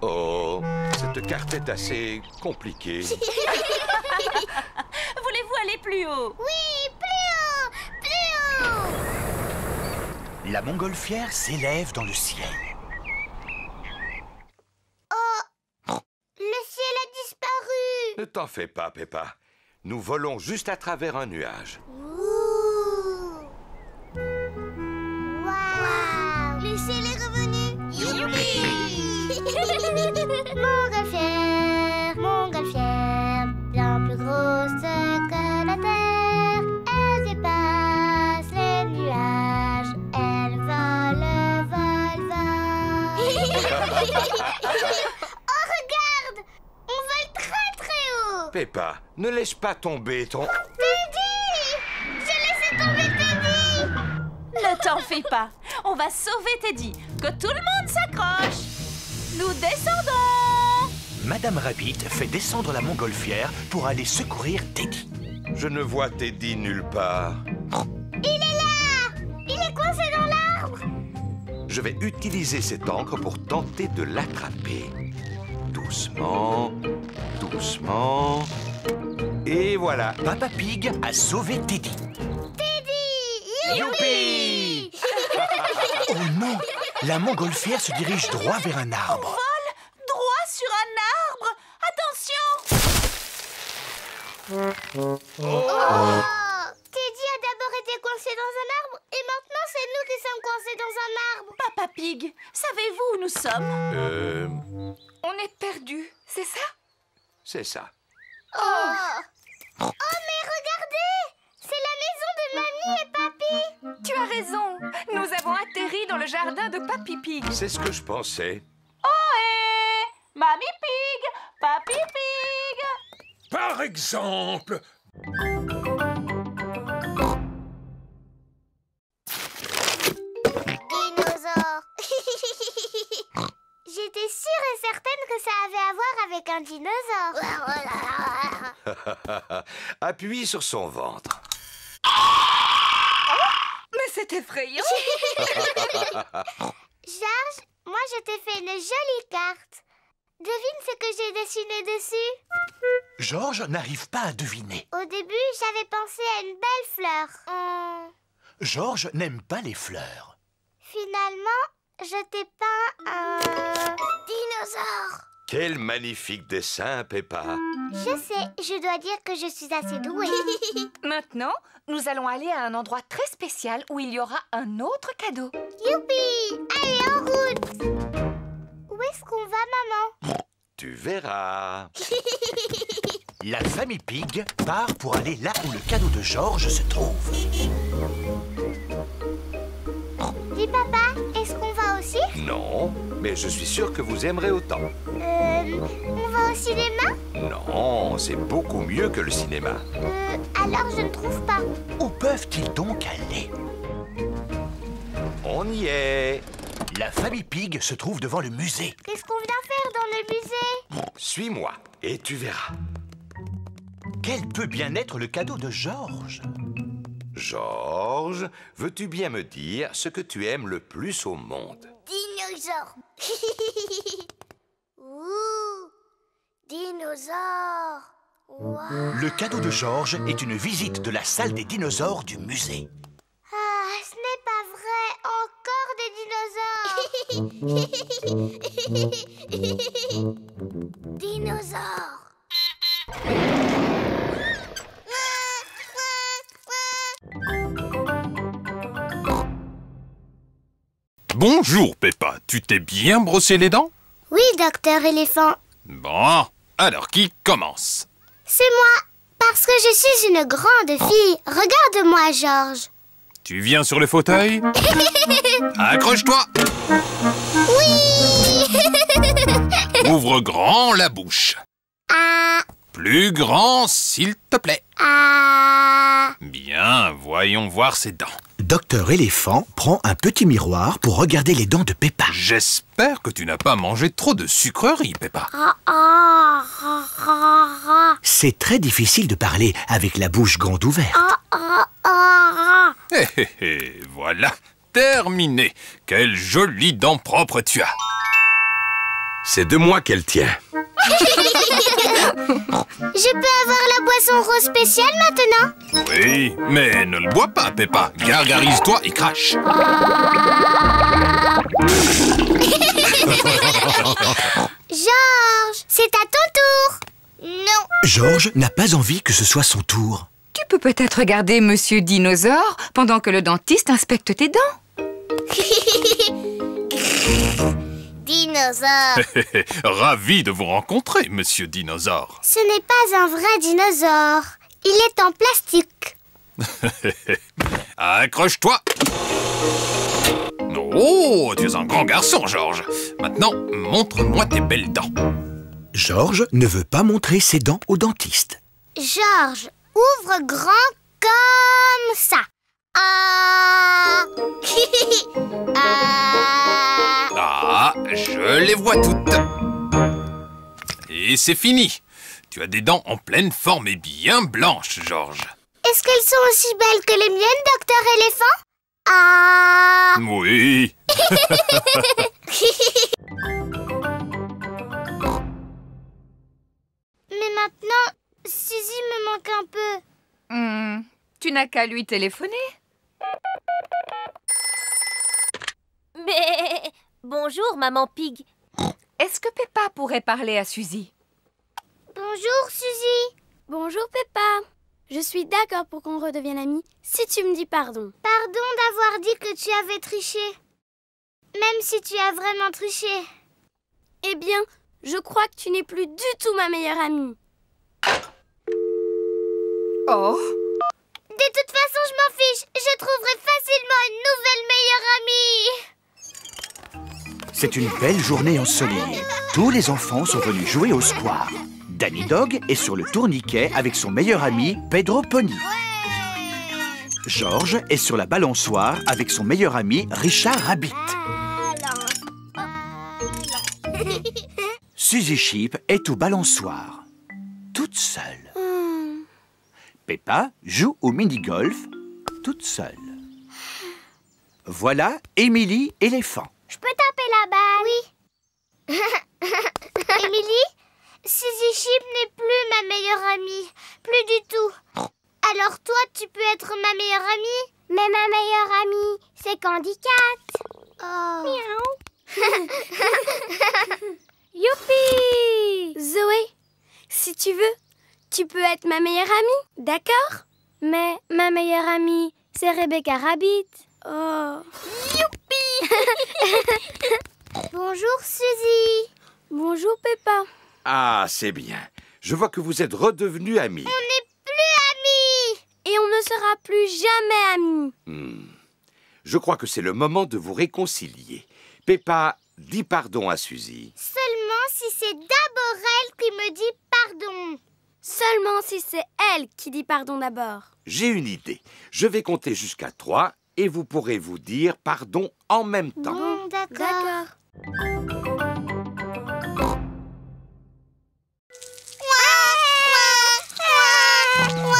Oh, cette carte est assez compliquée. Voulez-vous aller plus haut? Oui, plus haut! Plus haut! La montgolfière s'élève dans le ciel. Oh! Le ciel a disparu! Ne t'en fais pas, Peppa. Nous volons juste à travers un nuage. Ouh! Waouh! Le ciel est revenu! Youpi! Montgolfière, bien plus grosse que la terre. Elle dépasse les nuages. Elle vole, vole, vole. Oh, regarde! On vole très très haut! Peppa, ne laisse pas tomber ton... Teddy! J'ai laissé tomber Teddy! Ne t'en fais pas. On va sauver Teddy. Que tout le monde s'accroche. Nous descendons. Madame Rabbit fait descendre la montgolfière pour aller secourir Teddy. Je ne vois Teddy nulle part. Il est là! Il est coincé dans l'arbre! Je vais utiliser cette encre pour tenter de l'attraper. Doucement, doucement... Et voilà. Papa Pig a sauvé Teddy. Teddy! Youpi! Oh non! La montgolfière se dirige droit vers un arbre. Vole droit sur un arbre. Attention. Oh! Teddy a d'abord été coincé dans un arbre et maintenant c'est nous qui sommes coincés dans un arbre. Papa Pig, savez-vous où nous sommes? On est perdus, c'est ça? C'est ça. Oh! Oh mais regardez! C'est la maison de Mamie et Papy! Tu as raison. Nous avons atterri dans le jardin de Papy Pig. C'est ce que je pensais. Ohé! Mamie Pig! Papy Pig! Par exemple... Dinosaure! J'étais sûre et certaine que ça avait à voir avec un dinosaure. Appuie sur son ventre. Mais c'est effrayant. Georges, moi je t'ai fait une jolie carte. Devine ce que j'ai dessiné dessus. Georges n'arrive pas à deviner. Au début, j'avais pensé à une belle fleur. Georges n'aime pas les fleurs. Finalement, je t'ai peint un dinosaure. Quel magnifique dessin, Peppa. Je sais, je dois dire que je suis assez douée. Maintenant, nous allons aller à un endroit très spécial où il y aura un autre cadeau. Youpi! Allez, en route! Où est-ce qu'on va, maman? Tu verras. La famille Pig part pour aller là où le cadeau de Georges se trouve. Dis, papa, est-ce qu'on va au cirque? Non, mais je suis sûr que vous aimerez autant. On va au cinéma? Non, c'est beaucoup mieux que le cinéma. Alors je ne trouve pas. Où peuvent-ils donc aller? On y est. La famille Pig se trouve devant le musée. Qu'est-ce qu'on vient faire dans le musée? Suis-moi et tu verras. Quel peut bien être le cadeau de Georges? Georges, veux-tu bien me dire ce que tu aimes le plus au monde? Dinosaure. Ouh, dinosaure. Wow. Le cadeau de Georges est une visite de la salle des dinosaures du musée. Ah, ce n'est pas vrai. Encore des dinosaures. Dinosaures. Bonjour, Peppa. Tu t'es bien brossé les dents? Oui, docteur éléphant. Bon, alors qui commence? C'est moi, parce que je suis une grande fille. Regarde-moi, Georges. Tu viens sur le fauteuil? Accroche-toi! Oui. Ouvre grand la bouche. Ah, Plus grand, s'il te plaît. ah. Bien, voyons voir ses dents. Docteur Éléphant prend un petit miroir pour regarder les dents de Peppa. J'espère que tu n'as pas mangé trop de sucreries, Peppa. Ah, ah, ah, ah, ah. C'est très difficile de parler avec la bouche grande ouverte. Ah, ah, ah, ah. Hé hé hé, voilà. terminé. Quelle jolie dent propre tu as. C'est de moi qu'elle tient. Je peux avoir la boisson rose spéciale maintenant? Oui, mais ne le bois pas, Peppa. Gargarise-toi et crache. Georges, c'est à ton tour. Non. Georges n'a pas envie que ce soit son tour. Tu peux peut-être regarder Monsieur Dinosaure pendant que le dentiste inspecte tes dents. Dinosaure. Ravi de vous rencontrer, Monsieur Dinosaure. Ce n'est pas un vrai dinosaure. Il est en plastique. Accroche-toi. Oh, tu es un grand garçon, Georges. Maintenant, montre-moi tes belles dents. Georges ne veut pas montrer ses dents au dentiste. Georges, ouvre grand comme ça. Ah. Ah. Ah, je les vois toutes. Et c'est fini. Tu as des dents en pleine forme et bien blanches, Georges. Est-ce qu'elles sont aussi belles que les miennes, docteur éléphant? Ah. Oui. Mais maintenant, Suzy me manque un peu. Tu n'as qu'à lui téléphoner. Mais... Bonjour, maman Pig. Est-ce que Peppa pourrait parler à Suzy? Bonjour, Suzy. Bonjour Peppa. Je suis d'accord pour qu'on redevienne amis si tu me dis pardon. Pardon d'avoir dit que tu avais triché. Même si tu as vraiment triché. Eh bien, je crois que tu n'es plus du tout ma meilleure amie. Oh. De toute façon, je m'en fiche. Je trouverai facilement une nouvelle meilleure amie. C'est une belle journée ensoleillée. Tous les enfants sont venus jouer au square. Danny Dog est sur le tourniquet avec son meilleur ami Pedro Pony. Georges est sur la balançoire avec son meilleur ami Richard Rabbit. Suzy Sheep est au balançoire, toute seule. Peppa joue au mini-golf, toute seule. Voilà Émilie éléphant. Je peux taper la balle? Oui. Émilie, Suzy Sheep n'est plus ma meilleure amie. Plus du tout. Alors toi, tu peux être ma meilleure amie? Mais ma meilleure amie, c'est Candy Cat. Oh. Miaou. Youpi! Zoé, si tu veux, tu peux être ma meilleure amie, d'accord? Mais ma meilleure amie, c'est Rebecca Rabbit. Oh. Youpi! Bonjour, Suzy. Bonjour, Peppa. Ah, c'est bien. Je vois que vous êtes redevenus amis. On n'est plus amis. Et on ne sera plus jamais amis. Je crois que c'est le moment de vous réconcilier. Peppa, dis pardon à Suzy. Seulement si c'est d'abord elle qui me dit pardon. Seulement si c'est elle qui dit pardon d'abord. J'ai une idée. Je vais compter jusqu'à 3 et vous pourrez vous dire pardon en même temps. Bon, d'accord.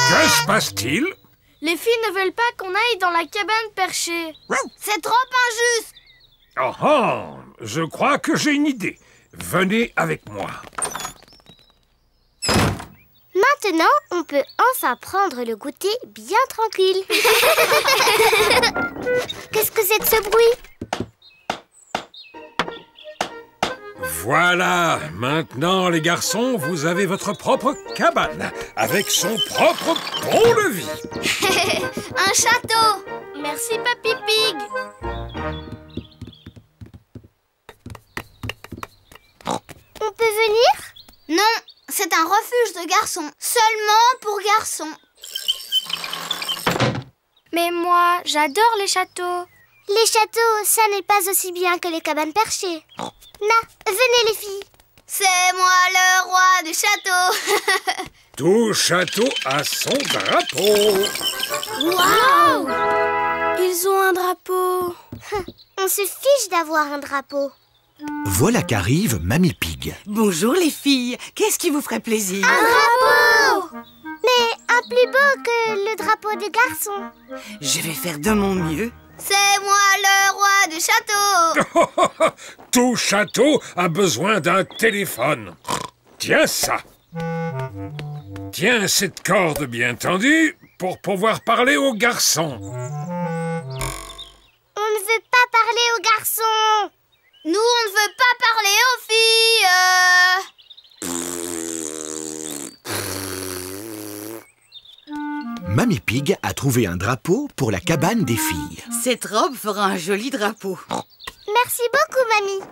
Que se passe-t-il? Les filles ne veulent pas qu'on aille dans la cabane perchée. C'est trop injuste. Oh oh, je crois que j'ai une idée. Venez avec moi. Maintenant, on peut enfin prendre le goûter bien tranquille. Qu'est-ce que c'est que ce bruit? Voilà, maintenant les garçons, vous avez votre propre cabane, avec son propre pont-levis. Un château. Merci, Papy Pig. On peut venir? Non, c'est un refuge de garçons. Seulement pour garçons. Mais moi, j'adore les châteaux. Les châteaux, ça n'est pas aussi bien que les cabanes perchées. Na, venez les filles. C'est moi le roi du château. Tout château a son drapeau. Waouh! Ils ont un drapeau. On se fiche d'avoir un drapeau. Voilà qu'arrive Mamie Pig. Bonjour les filles, qu'est-ce qui vous ferait plaisir? Un drapeau! Mais un plus beau que le drapeau des garçons. Je vais faire de mon mieux. C'est moi le roi du château. Tout château a besoin d'un téléphone. Tiens ça. Tiens cette corde bien tendue pour pouvoir parler aux garçons. On ne veut pas parler aux garçons. Nous, on ne veut pas parler aux filles. Mamie Pig a trouvé un drapeau pour la cabane des filles. Cette robe fera un joli drapeau. Merci beaucoup, mamie.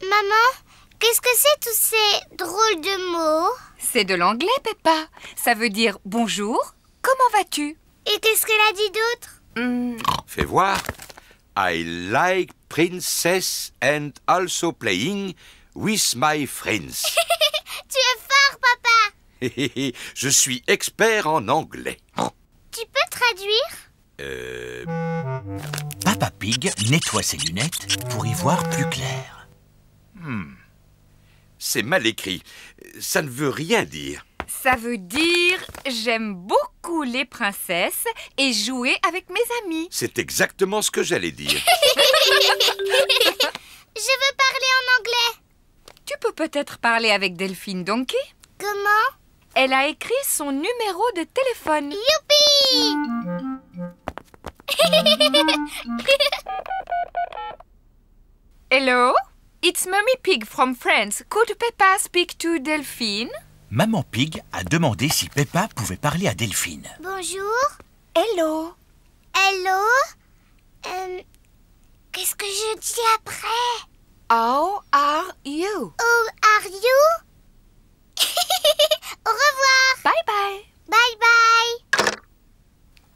Maman, qu'est-ce que c'est tous ces drôles de mots? C'est de l'anglais, Peppa. Ça veut dire bonjour, comment vas-tu? Et qu'est-ce qu'elle a dit d'autre? Fais voir. I like princess and also playing with my friends. Tu es fort, papa. Je suis expert en anglais. Tu peux traduire? Papa Pig nettoie ses lunettes pour y voir plus clair. C'est mal écrit. Ça ne veut rien dire. Ça veut dire j'aime beaucoup les princesses et jouer avec mes amis. C'est exactement ce que j'allais dire. Je veux parler en anglais. Tu peux peut-être parler avec Delphine Donkey? Comment? Elle a écrit son numéro de téléphone. Youpi! Hello? It's Mummy Pig from France. Could Peppa speak to Delphine? Maman Pig a demandé si Peppa pouvait parler à Delphine. Bonjour. Hello. Hello. Qu'est-ce que je dis après? How are you? How are you? Au revoir. Bye bye. Bye bye.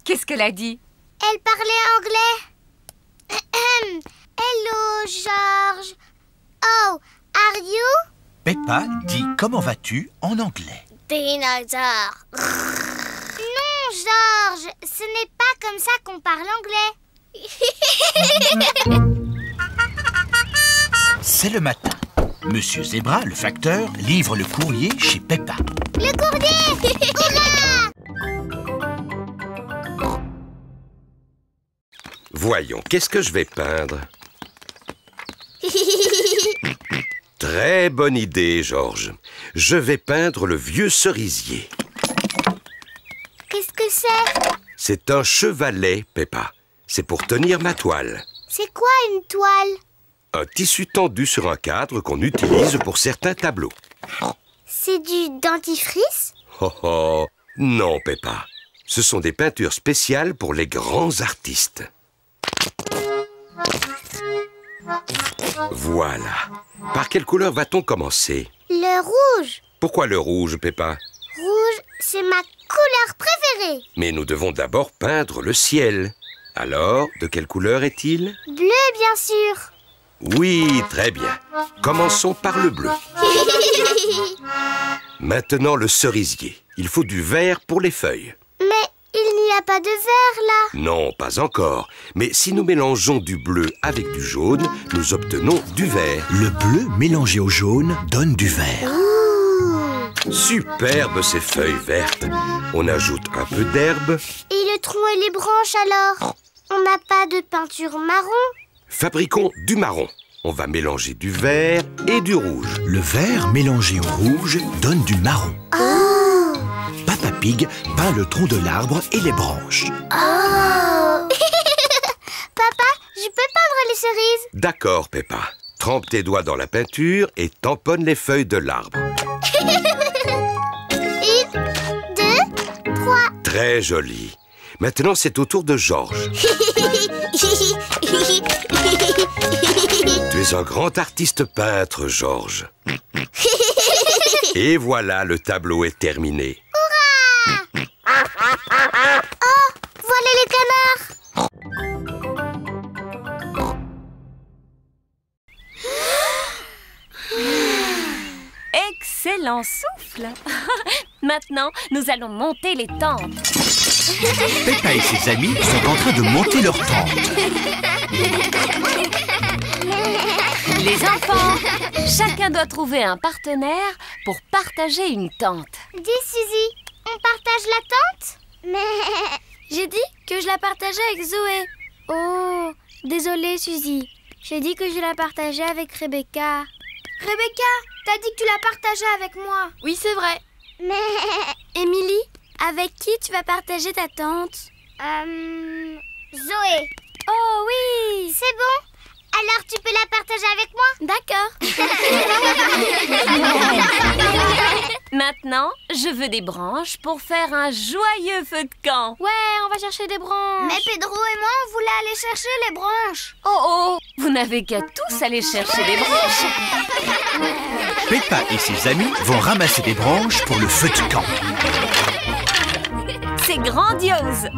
Qu'est-ce qu'elle a dit? Elle parlait anglais. Hello, George. Oh, are you? Peppa dit comment vas-tu en anglais. Dinosaure. Non, George, ce n'est pas comme ça qu'on parle anglais. C'est le matin. Monsieur Zebra, le facteur, livre le courrier chez Peppa. Le courrier! Hurrah! Voyons, qu'est-ce que je vais peindre? Très bonne idée, Georges. Je vais peindre le vieux cerisier. Qu'est-ce que c'est? C'est un chevalet, Peppa. C'est pour tenir ma toile. C'est quoi une toile? Un tissu tendu sur un cadre qu'on utilise pour certains tableaux. C'est du dentifrice? Oh oh, non, Peppa. Ce sont des peintures spéciales pour les grands artistes. Voilà. Par quelle couleur va-t-on commencer? Le rouge. Pourquoi le rouge, Peppa? Rouge, c'est ma couleur préférée. Mais nous devons d'abord peindre le ciel. Alors, de quelle couleur est-il? Bleu, bien sûr. Oui, très bien. Commençons par le bleu. Maintenant, le cerisier. Il faut du vert pour les feuilles. Mais il n'y a pas de vert, là. Non, pas encore. Mais si nous mélangeons du bleu avec du jaune, nous obtenons du vert. Le bleu mélangé au jaune donne du vert. Superbe ces feuilles vertes. On ajoute un peu d'herbe. Et le tronc et les branches, alors? On n'a pas de peinture marron? Fabriquons du marron. On va mélanger du vert et du rouge. Le vert mélangé au rouge donne du marron. Oh! Papa Pig peint le tronc de l'arbre et les branches. Oh! Papa, je peux peindre les cerises? D'accord, Peppa. Trempe tes doigts dans la peinture et tamponne les feuilles de l'arbre. 1, 2, 3. Très joli. Maintenant, c'est au tour de Georges. Tu es un grand artiste peintre, Georges. Et voilà, le tableau est terminé. Hurrah! Oh, voilà les canards. Excellent souffle. Maintenant, nous allons monter les tentes. Peppa et ses amis sont en train de monter leur tente. Les enfants, chacun doit trouver un partenaire pour partager une tente. Dis, Suzy, On partage la tente? Mais... J'ai dit que je la partageais avec Zoé. Oh, désolée Suzy. J'ai dit que je la partageais avec Rebecca. Rebecca, t'as dit que tu la partageais avec moi. Oui, c'est vrai. Mais... Émilie, avec qui tu vas partager ta tente? Zoé. Oh oui. C'est bon? Alors tu peux la partager avec moi? D'accord. Maintenant, je veux des branches pour faire un joyeux feu de camp. Ouais, on va chercher des branches. Mais Pedro et moi, on voulait aller chercher les branches. Oh, vous n'avez qu'à tous aller chercher des branches. Peppa et ses amis vont ramasser des branches pour le feu de camp. C'est grandiose.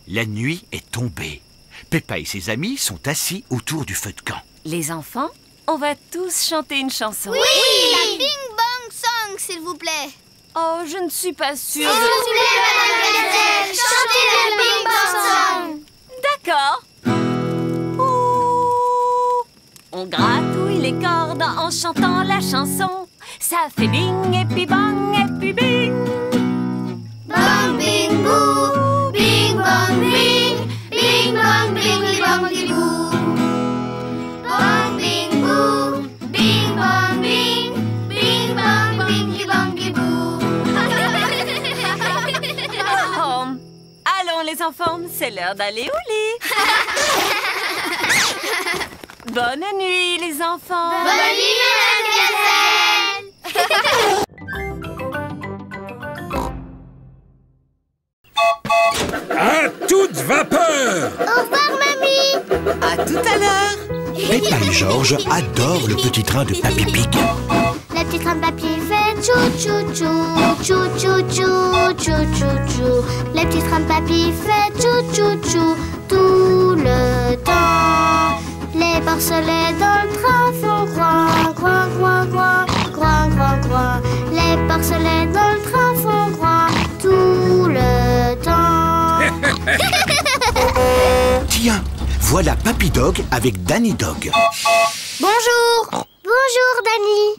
La nuit est tombée. Peppa et ses amis sont assis autour du feu de camp. Les enfants, on va tous chanter une chanson. Oui, la Bing Bang Song, s'il vous plaît. Oh, je ne suis pas sûre. S'il vous plaît, Madame Gazelle, chantez la Bing Bang Song. D'accord. Ouh. On gratouille les cordes en chantant la chanson. Ça fait bing et puis bang et puis bing. Bang, bing, boo, bing, bang, bing, bing, bang, bing, bang, boo. Bang, bing, boo, bing, bang, bing, bing, bang, bing, bang, boo. Oh. Allons les enfants, c'est l'heure d'aller au lit. Bonne nuit les enfants. Bonne nuit, Madame Gazelle. À toute vapeur! Au revoir, mamie. À tout à l'heure. Peppa et George adorent le petit train de Papy Pig. Le petit train de papy fait chou chou chou, chou chou chou, chou chou chou. Le petit train de papy fait chou chou chou tout le temps. Les porcelets dans le train font groin, groin, groin, groin, groin, groin, groin. Les porcelets dans le train font groin tout le temps. Tiens, voilà Papy Dog avec Danny Dog. Bonjour. Bonjour, Danny.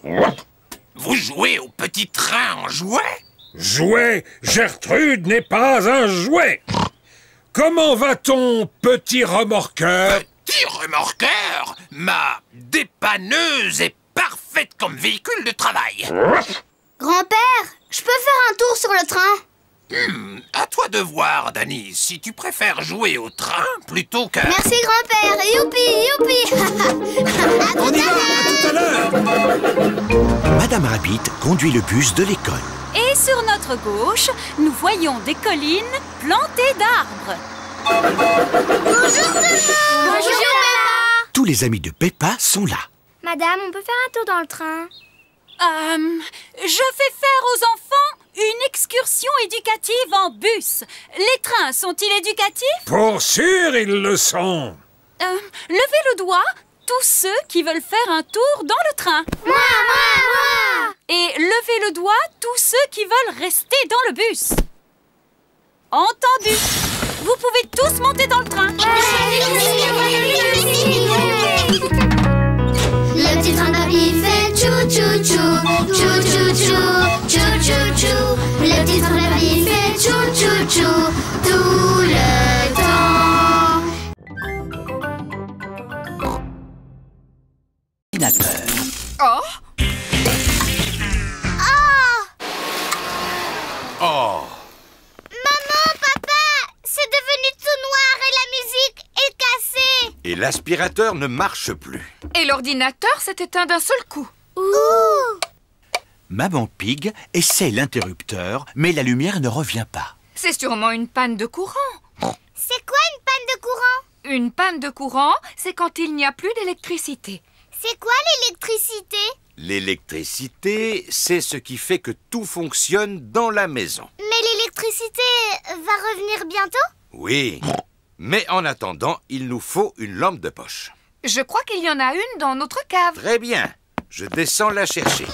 Vous jouez au petit train en jouet? Jouet, Gertrude n'est pas un jouet. Comment va ton petit remorqueur? Petit remorqueur, ma dépanneuse est parfaite comme véhicule de travail. Grand-père, je peux faire un tour sur le train? À toi de voir, Danny, si tu préfères jouer au train plutôt que... Merci, grand-père. Youpi, youpi. On y va, à tout à l'heure. Madame Rabbit conduit le bus de l'école. Et sur notre gauche, nous voyons des collines plantées d'arbres. Bonjour, tout le monde. Bonjour, Peppa. Tous les amis de Peppa sont là. Madame, on peut faire un tour dans le train? Je fais faire aux enfants une excursion éducative en bus. Les trains sont-ils éducatifs? Pour sûr, ils le sont. Levez le doigt, tous ceux qui veulent faire un tour dans le train. Moi. Et levez le doigt, tous ceux qui veulent rester dans le bus. Entendu. Vous pouvez tous monter dans le train. Le petit train de papy fait chou chou chou, chou chou chou, chou chou chou. Le petit train de papy fait chou chou chou tout le temps. Ordinateur. Oh, Maman, papa, c'est devenu tout noir et la musique est cassée. Et l'aspirateur ne marche plus. Et l'ordinateur s'est éteint d'un seul coup. Ouh. Maman Pig essaie l'interrupteur, mais la lumière ne revient pas. C'est sûrement une panne de courant. C'est quoi une panne de courant? Une panne de courant, c'est quand il n'y a plus d'électricité. C'est quoi l'électricité? L'électricité, c'est ce qui fait que tout fonctionne dans la maison. Mais l'électricité va revenir bientôt? Oui, mais en attendant, il nous faut une lampe de poche. Je crois qu'il y en a une dans notre cave. Très bien, je descends la chercher.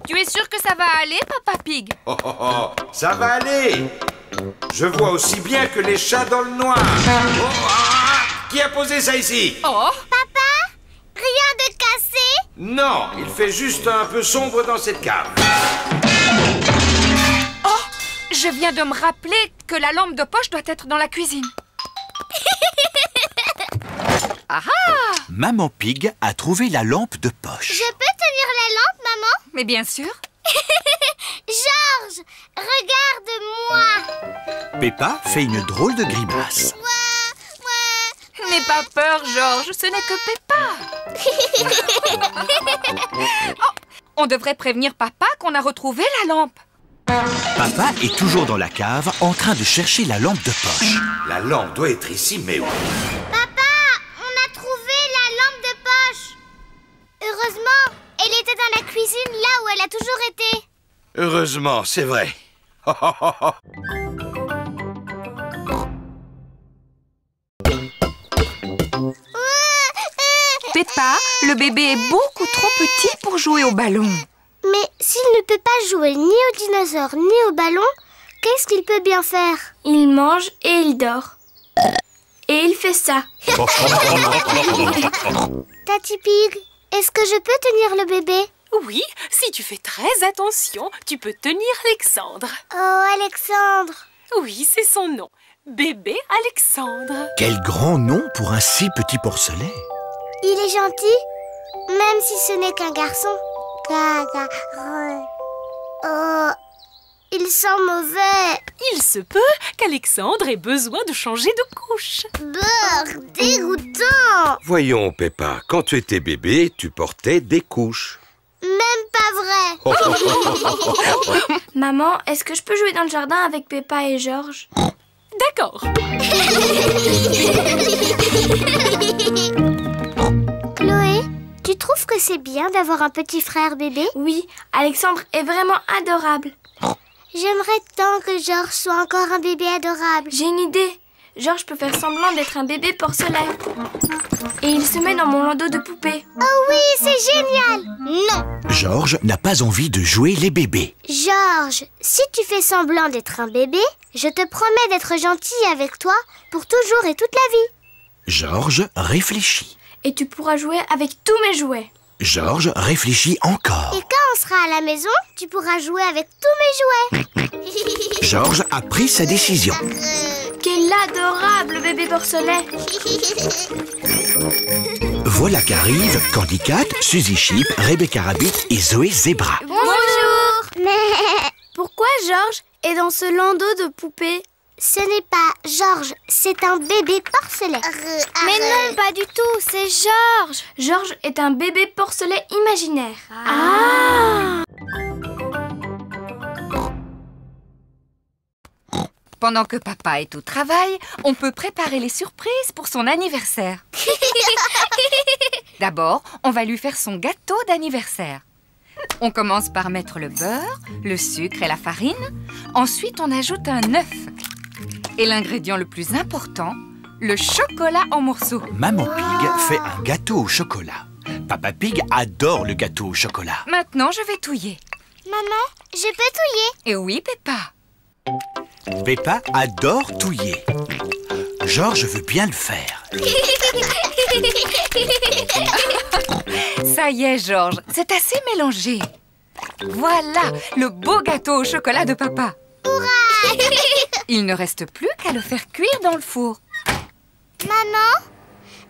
Tu es sûr que ça va aller, Papa Pig? Oh, ça va aller. Je vois aussi bien que les chats dans le noir. Oh, qui a posé ça ici? Oh, Papa, rien de cassé? Non, il fait juste un peu sombre dans cette cave. Oh, je viens de me rappeler que la lampe de poche doit être dans la cuisine. Ah ah! Maman Pig a trouvé la lampe de poche. Je peux tenir la lampe, maman? Mais bien sûr. Georges, regarde-moi! Peppa fait une drôle de grimace. N'aie pas peur, Georges, ce n'est que Peppa. Oh, on devrait prévenir papa qu'on a retrouvé la lampe. Papa est toujours dans la cave en train de chercher la lampe de poche. La lampe doit être ici, mais où? Papa, on a trouvé la lampe de poche. Heureusement, elle était dans la cuisine là où elle a toujours été. Heureusement, c'est vrai. Peppa, le bébé est beaucoup trop petit pour jouer au ballon. Mais s'il ne peut pas jouer ni aux dinosaures ni au ballon, qu'est-ce qu'il peut bien faire? Il mange et il dort. Et il fait ça. Tati Pig, est-ce que je peux tenir le bébé? Oui, si tu fais très attention, tu peux tenir Alexandre. Oh, Alexandre! Oui, c'est son nom. Bébé Alexandre. Quel grand nom pour un si petit porcelet. Il est gentil, même si ce n'est qu'un garçon. Oh, il sent mauvais. Il se peut qu'Alexandre ait besoin de changer de couche. Brrr, dégoûtant. Voyons, Peppa, quand tu étais bébé, tu portais des couches. Même pas vrai. Maman, est-ce que je peux jouer dans le jardin avec Peppa et Georges? D'accord. Chloé, tu trouves que c'est bien d'avoir un petit frère bébé? Oui, Alexandre est vraiment adorable. J'aimerais tant que Georges soit encore un bébé adorable. J'ai une idée. Georges peut faire semblant d'être un bébé porcelet. Et il se met dans mon landau de poupée. Oh oui, c'est génial. Non. Georges n'a pas envie de jouer les bébés. Georges, si tu fais semblant d'être un bébé, je te promets d'être gentille avec toi pour toujours et toute la vie. Georges réfléchit. Et tu pourras jouer avec tous mes jouets. Georges réfléchit encore. Et quand on sera à la maison, tu pourras jouer avec tous mes jouets. Georges a pris sa décision. Quel adorable bébé porcelet. Voilà qu'arrivent Candy Cat, Suzy Sheep, Rebecca Rabbit et Zoé Zebra. Bonjour. Pourquoi Georges est dans ce landau de poupée? Ce n'est pas Georges, c'est un bébé porcelet. Mais non, pas du tout, c'est Georges. Georges est un bébé porcelet imaginaire. Ah. Pendant que papa est au travail, on peut préparer les surprises pour son anniversaire. D'abord, on va lui faire son gâteau d'anniversaire. On commence par mettre le beurre, le sucre et la farine. Ensuite, on ajoute un œuf. Et l'ingrédient le plus important, le chocolat en morceaux. Maman Pig fait un gâteau au chocolat. Papa Pig adore le gâteau au chocolat. Maintenant, je vais touiller. Maman, je peux touiller? Et oui, Peppa. Peppa adore touiller. Georges veut bien le faire. Ça y est, Georges, c'est assez mélangé. Voilà le beau gâteau au chocolat de papa. Il ne reste plus qu'à le faire cuire dans le four. Maman,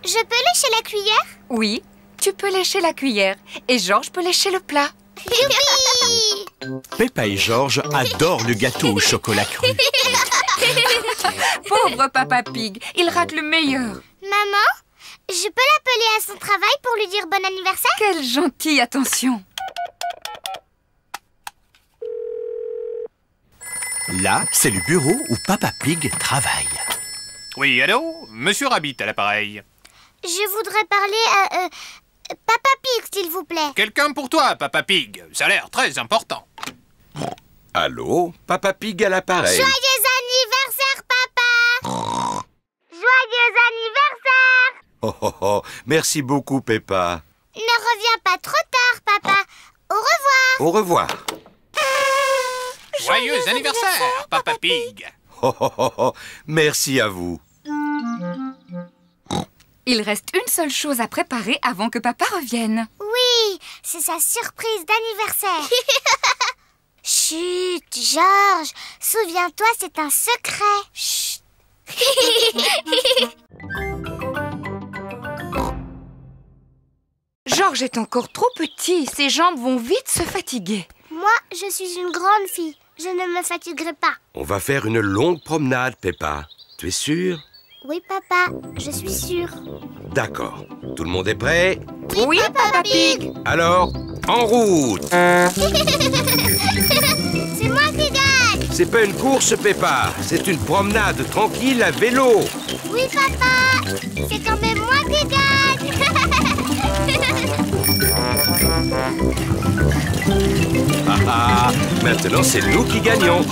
je peux lécher la cuillère? Oui, tu peux lécher la cuillère et Georges peut lécher le plat. Youpi! Peppa et Georges adorent le gâteau au chocolat cru. Pauvre Papa Pig, il rate le meilleur. Maman, je peux l'appeler à son travail pour lui dire bon anniversaire? Quelle gentille attention. Là, c'est le bureau où Papa Pig travaille. Oui, allô? Monsieur Rabbit à l'appareil. Je voudrais parler à Papa Pig, s'il vous plaît. Quelqu'un pour toi, Papa Pig. Ça a l'air très important. Allô, Papa Pig à l'appareil. Joyeux anniversaire, papa! Joyeux anniversaire! Oh, oh, oh, merci beaucoup, Peppa. Ne reviens pas trop tard, papa. Au revoir. Au revoir. Joyeux anniversaire, Papa Pig. Oh, oh, oh, oh, merci à vous. Il reste une seule chose à préparer avant que papa revienne. Oui, c'est sa surprise d'anniversaire. Chut, Georges, souviens-toi, c'est un secret. Chut. Georges est encore trop petit, ses jambes vont vite se fatiguer. Moi, je suis une grande fille, je ne me fatiguerai pas. On va faire une longue promenade, Peppa. Tu es sûre? Oui, papa, je suis sûre. D'accord. Tout le monde est prêt? Oui, Papa Pig. Alors, en route! C'est moi qui gagne. C'est pas une course, Peppa. C'est une promenade tranquille à vélo. Oui, papa, c'est quand même moi qui gagne. Ah, maintenant c'est nous qui gagnons.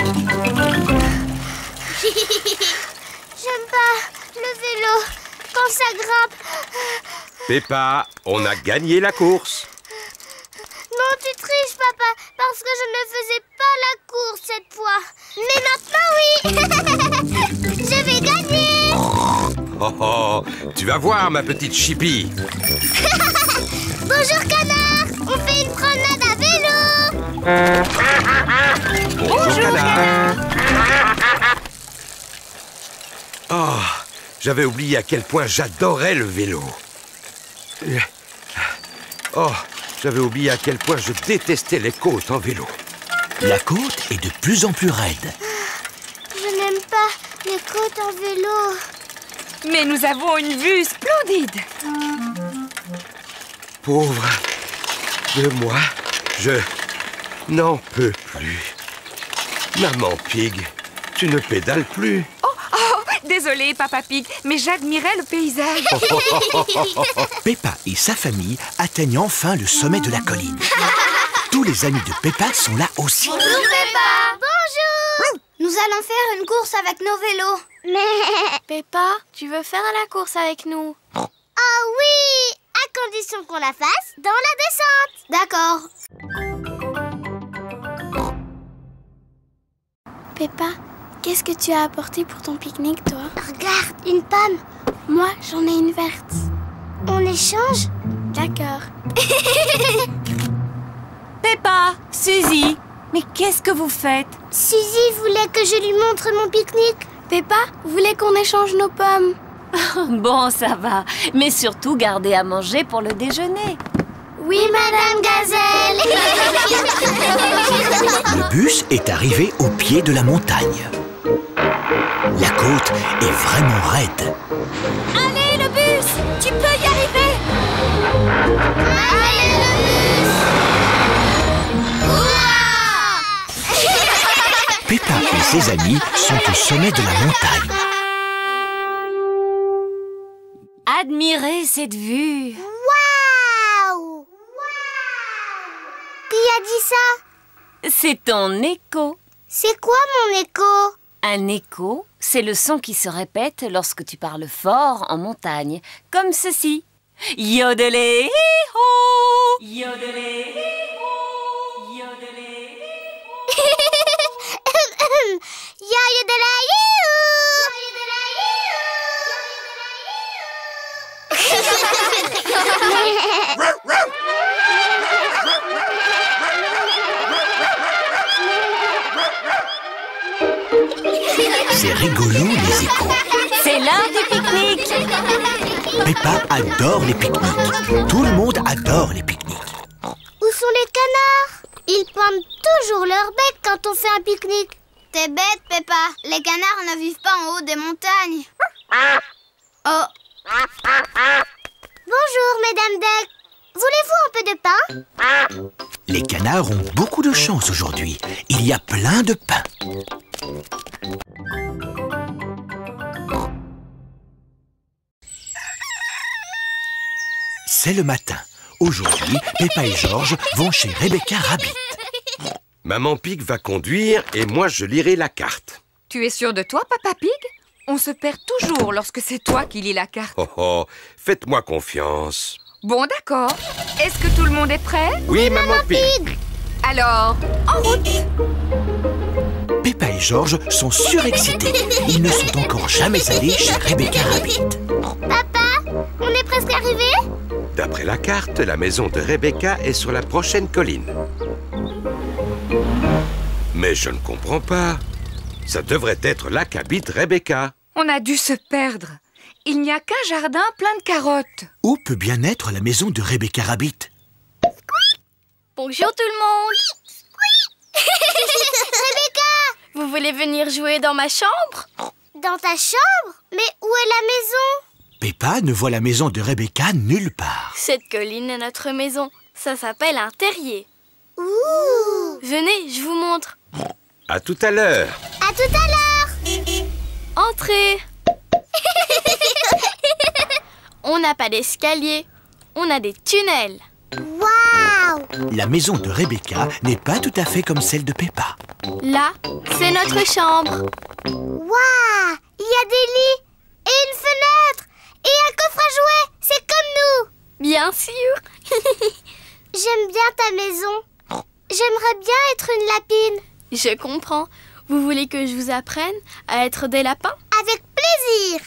J'aime pas le vélo quand ça grimpe. Peppa, on a gagné la course. Non, tu triches, papa, parce que je ne faisais pas la course cette fois. Mais maintenant, oui. Je vais gagner. Oh, oh, tu vas voir, ma petite Chippy. Bonjour, canard. On fait une promenade à vélo. Bonjour, canard. Oh, j'avais oublié à quel point j'adorais le vélo. Oh, j'avais oublié à quel point je détestais les côtes en vélo. La côte est de plus en plus raide. Je n'aime pas les côtes en vélo. Mais nous avons une vue splendide. Pauvre de moi, je n'en peux plus. Maman Pig, tu ne pédales plus. Désolée, Papa Pig, mais j'admirais le paysage. Peppa et sa famille atteignent enfin le sommet de la colline. Tous les amis de Peppa sont là aussi. Bonjour, Peppa. Bonjour. Nous allons faire une course avec nos vélos. Mais... Peppa, tu veux faire la course avec nous? Oh oui, à condition qu'on la fasse dans la descente. D'accord. Peppa, qu'est-ce que tu as apporté pour ton pique-nique, toi? Regarde, une pomme. Moi, j'en ai une verte. On échange? D'accord. Peppa, Suzy, mais qu'est-ce que vous faites? Suzy voulait que je lui montre mon pique-nique. Peppa voulait qu'on échange nos pommes. Bon, ça va, mais surtout gardez à manger pour le déjeuner. Oui, Madame Gazelle. Le bus est arrivé au pied de la montagne. La côte est vraiment raide. Allez, le bus, tu peux y arriver. Allez, le bus. Peppa et ses amis sont au sommet de la montagne. Admirez cette vue. Waouh! Qui a dit ça? C'est ton écho. C'est quoi mon écho? Un écho, c'est le son qui se répète lorsque tu parles fort en montagne, comme ceci. Yodelé, hi-ho! Yodelé, hi-ho! Yodelé, C'est rigolo, les échos. c'est l'heure du pique-nique. Peppa adore les pique-niques. Tout le monde adore les pique-niques. Où sont les canards? Ils pointent toujours leur bec quand on fait un pique-nique. T'es bête, Peppa. Les canards ne vivent pas en haut des montagnes. Oh. Bonjour, Mesdames Duck. Voulez-vous un peu de pain? Les canards ont beaucoup de chance aujourd'hui. Il y a plein de pain. C'est le matin. Aujourd'hui, Peppa et Georges vont chez Rebecca Rabbit. Maman Pig va conduire et moi je lirai la carte. Tu es sûr de toi, Papa Pig? On se perd toujours lorsque c'est toi qui lis la carte. Oh oh, faites-moi confiance. Bon, d'accord. Est-ce que tout le monde est prêt? Oui, Maman Pig. Alors, en route! Peppa et Georges sont surexcités. Ils ne sont encore jamais allés chez Rebecca Rabbit. Papa, on presque arrivés? D'après la carte, la maison de Rebecca est sur la prochaine colline. Mais je ne comprends pas. Ça devrait être là qu'habite Rebecca. On a dû se perdre. Il n'y a qu'un jardin plein de carottes. Où peut bien être la maison de Rebecca Rabbit? Bonjour tout le monde. Rebecca! Vous voulez venir jouer dans ma chambre? Dans ta chambre? Mais où est la maison? Peppa ne voit la maison de Rebecca nulle part. Cette colline est notre maison. Ça s'appelle un terrier. Ouh! Venez, je vous montre. À tout à l'heure. À tout à l'heure! Entrez. On n'a pas d'escalier. On a des tunnels. Waouh! La maison de Rebecca n'est pas tout à fait comme celle de Peppa. Là, c'est notre chambre. Waouh! Il y a des lits et une fenêtre et un coffre à jouets. C'est comme nous. Bien sûr. J'aime bien ta maison. J'aimerais bien être une lapine. Je comprends. Vous voulez que je vous apprenne à être des lapins? Avec plaisir.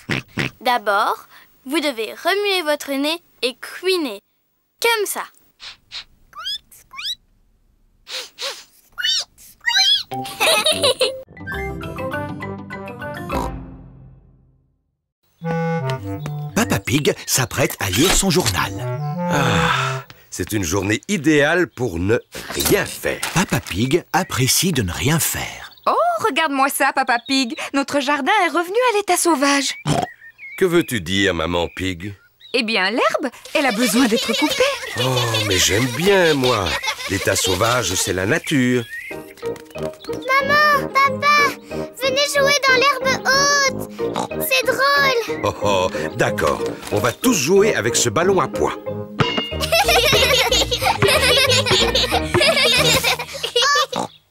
D'abord, vous devez remuer votre nez et couiner. Comme ça. Papa Pig s'apprête à lire son journal. Ah, c'est une journée idéale pour ne rien faire. Papa Pig apprécie de ne rien faire. Oh, regarde-moi ça, Papa Pig. Notre jardin est revenu à l'état sauvage. Que veux-tu dire, maman Pig? Eh bien, l'herbe, elle a besoin d'être coupée. Oh, mais j'aime bien, moi. L'état sauvage, c'est la nature. Maman, papa, venez jouer dans l'herbe haute. C'est drôle. Oh, oh, d'accord. On va tous jouer avec ce ballon à pois. Oh,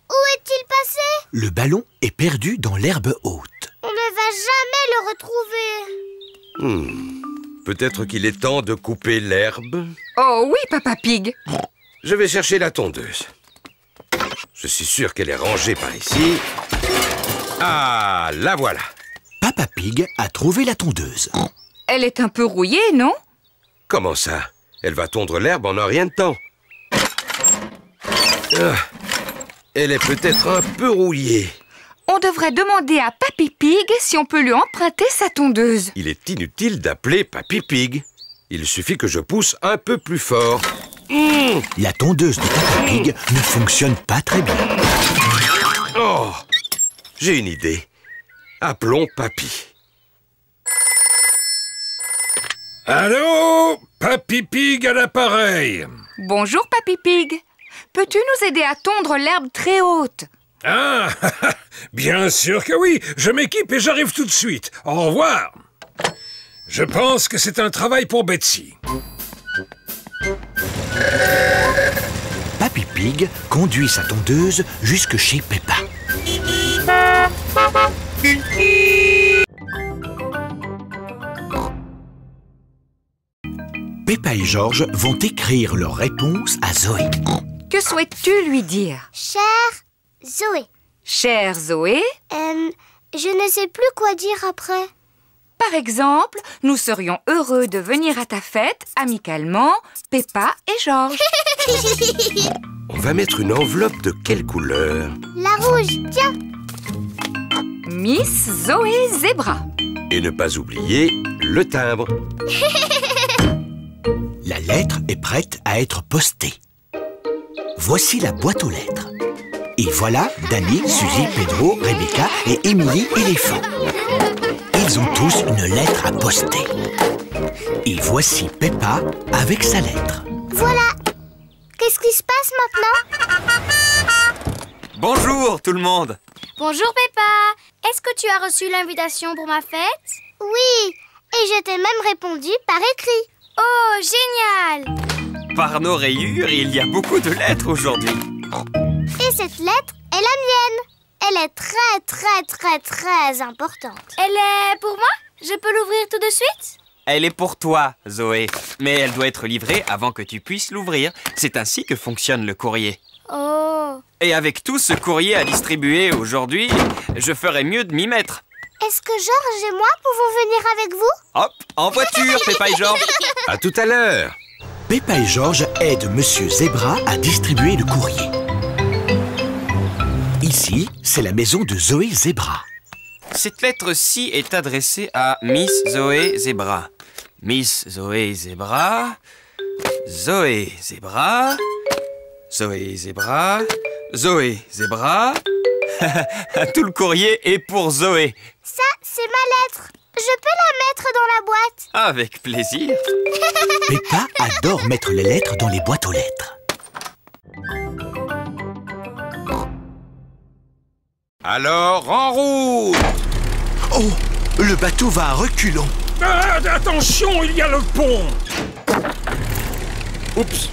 où est-il passé? Le ballon est perdu dans l'herbe haute. On ne va jamais le retrouver. Peut-être qu'il est temps de couper l'herbe. Oh oui, Papa Pig. Je vais chercher la tondeuse. Je suis sûr qu'elle est rangée par ici. Ah, la voilà. Papa Pig a trouvé la tondeuse. Elle est un peu rouillée, non? Comment ça? Elle va tondre l'herbe en un rien de temps. Ah, elle est peut-être un peu rouillée. On devrait demander à Papy Pig si on peut lui emprunter sa tondeuse. Il est inutile d'appeler Papy Pig. Il suffit que je pousse un peu plus fort. La tondeuse de Papa Pig ne fonctionne pas très bien. Oh, j'ai une idée. Appelons Papy. Allô? Papy Pig à l'appareil. Bonjour, Papy Pig. Peux-tu nous aider à tondre l'herbe très haute? Ah, bien sûr que oui. Je m'équipe et j'arrive tout de suite. Au revoir. Je pense que c'est un travail pour Betsy. Papy Pig conduit sa tondeuse jusque chez Peppa. Peppa et George vont écrire leur réponse à Zoé. Que souhaites-tu lui dire? Chère Zoé. Chère Zoé, je ne sais plus quoi dire après. par exemple, nous serions heureux de venir à ta fête, amicalement, Peppa et George. On va mettre une enveloppe de quelle couleur? La rouge, tiens. Miss Zoé Zebra. Et ne pas oublier le timbre. La lettre est prête à être postée. Voici la boîte aux lettres. Et voilà Danny, Suzy, Pedro, Rebecca et Emily Éléphant. Ils ont tous une lettre à poster. Et voici Peppa avec sa lettre. Voilà. Qu'est-ce qui se passe maintenant? Bonjour tout le monde. Bonjour Peppa. Est-ce que tu as reçu l'invitation pour ma fête? Oui. Et je t'ai même répondu par écrit. Oh, génial! Par nos rayures, il y a beaucoup de lettres aujourd'hui. Et cette lettre est la mienne. Elle est très importante. Elle est pour moi? Je peux l'ouvrir tout de suite? Elle est pour toi, Zoé. Mais elle doit être livrée avant que tu puisses l'ouvrir. C'est ainsi que fonctionne le courrier. Oh. Et avec tout ce courrier à distribuer aujourd'hui, je ferais mieux de m'y mettre. Est-ce que Georges et moi pouvons venir avec vous? Hop, en voiture, Peppa et Georges. À tout à l'heure. Peppa et Georges aident Monsieur Zebra à distribuer le courrier. Ici, c'est la maison de Zoé Zebra. Cette lettre-ci est adressée à Miss Zoé Zebra. Miss Zoé Zebra... Zoé Zebra... Zoé Zebra... Zoé Zebra... Tout le courrier est pour Zoé. Ça, c'est ma lettre. Je peux la mettre dans la boîte? Avec plaisir. Peppa adore mettre les lettres dans les boîtes aux lettres. Alors, en route! Oh, le bateau va à reculons. Attention, il y a le pont. Oups!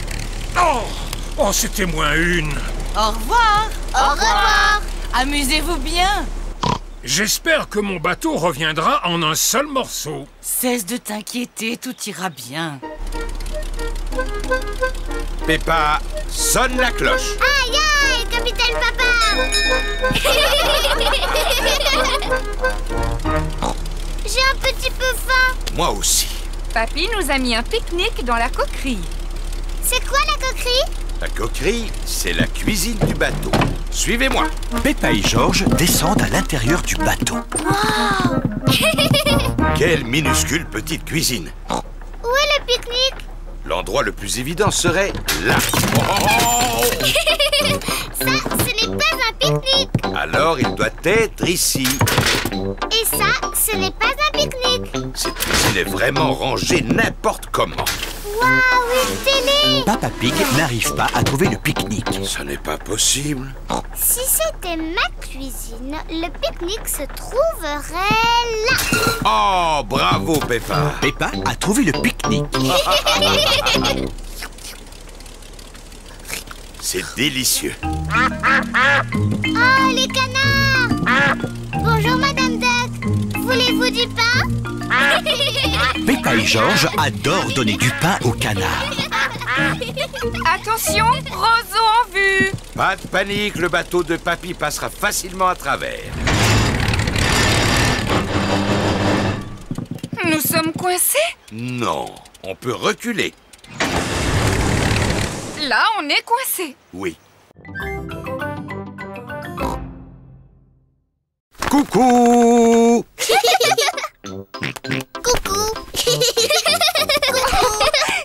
Oh, c'était moins une. Au revoir. Au revoir. Amusez-vous bien. J'espère que mon bateau reviendra en un seul morceau. Cesse de t'inquiéter, tout ira bien. Peppa, sonne la cloche. Aïe, aïe, capitaine papa. J'ai un petit peu faim. Moi aussi. Papy nous a mis un pique-nique dans la coquerie. C'est quoi la coquerie? La coquerie, c'est la cuisine du bateau. Suivez-moi. Peppa et Georges descendent à l'intérieur du bateau. Wow. Quelle minuscule petite cuisine. Où est le pique-nique? L'endroit le plus évident serait là. Ça, ce n'est pas un pique-nique. Alors, il doit être ici. Et ça, ce n'est pas un pique-nique. Cette cuisine est vraiment rangée n'importe comment. Waouh, une télé. Papa Pig n'arrive pas à trouver le pique-nique. Ce n'est pas possible. Si c'était ma cuisine, le pique-nique se trouverait là. Oh, bravo, Peppa. Peppa a trouvé le pique-nique. C'est délicieux. Oh, les canards. Bonjour, Madame Duck. Voulez-vous du pain? Peppa et Georges adorent donner du pain aux canards. Attention, roseau en vue. Pas de panique, le bateau de Papy passera facilement à travers. Nous sommes coincés. Non, on peut reculer. Là, on est coincés. Oui. Coucou! Coucou.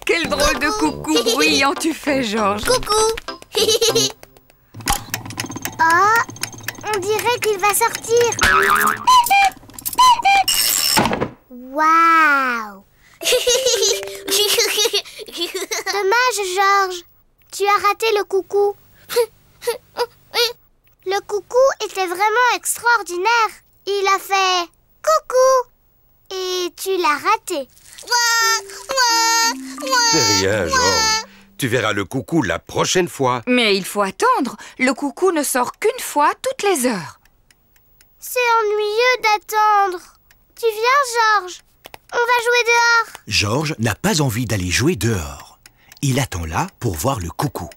Quel drôle de coucou bruyant tu fais, Georges. Coucou. Oh, on dirait qu'il va sortir. Waouh. Dommage, Georges. Tu as raté le coucou. Le coucou était vraiment extraordinaire. Il a fait coucou et tu l'as raté. C'est rien, Georges. Tu verras le coucou la prochaine fois. Mais il faut attendre. Le coucou ne sort qu'une fois toutes les heures. C'est ennuyeux d'attendre. Tu viens, Georges? On va jouer dehors. Georges n'a pas envie d'aller jouer dehors. Il attend là pour voir le coucou.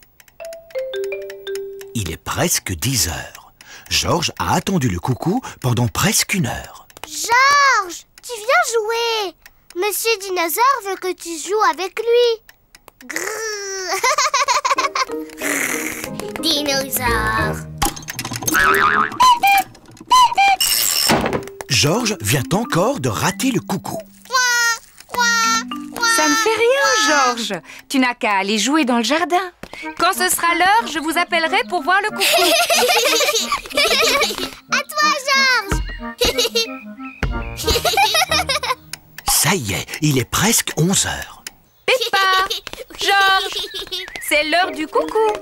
Il est presque 10 heures. Georges a attendu le coucou pendant presque 1 heure. Georges, tu viens jouer. Monsieur Dinosaure veut que tu joues avec lui. Grrr. Dinosaure. Georges vient encore de rater le coucou. Ça ne fait rien, Georges. Tu n'as qu'à aller jouer dans le jardin. Quand ce sera l'heure, je vous appellerai pour voir le coucou. À toi, Georges. Ça y est, il est presque 11 heures. Peppa, Georges, c'est l'heure du coucou.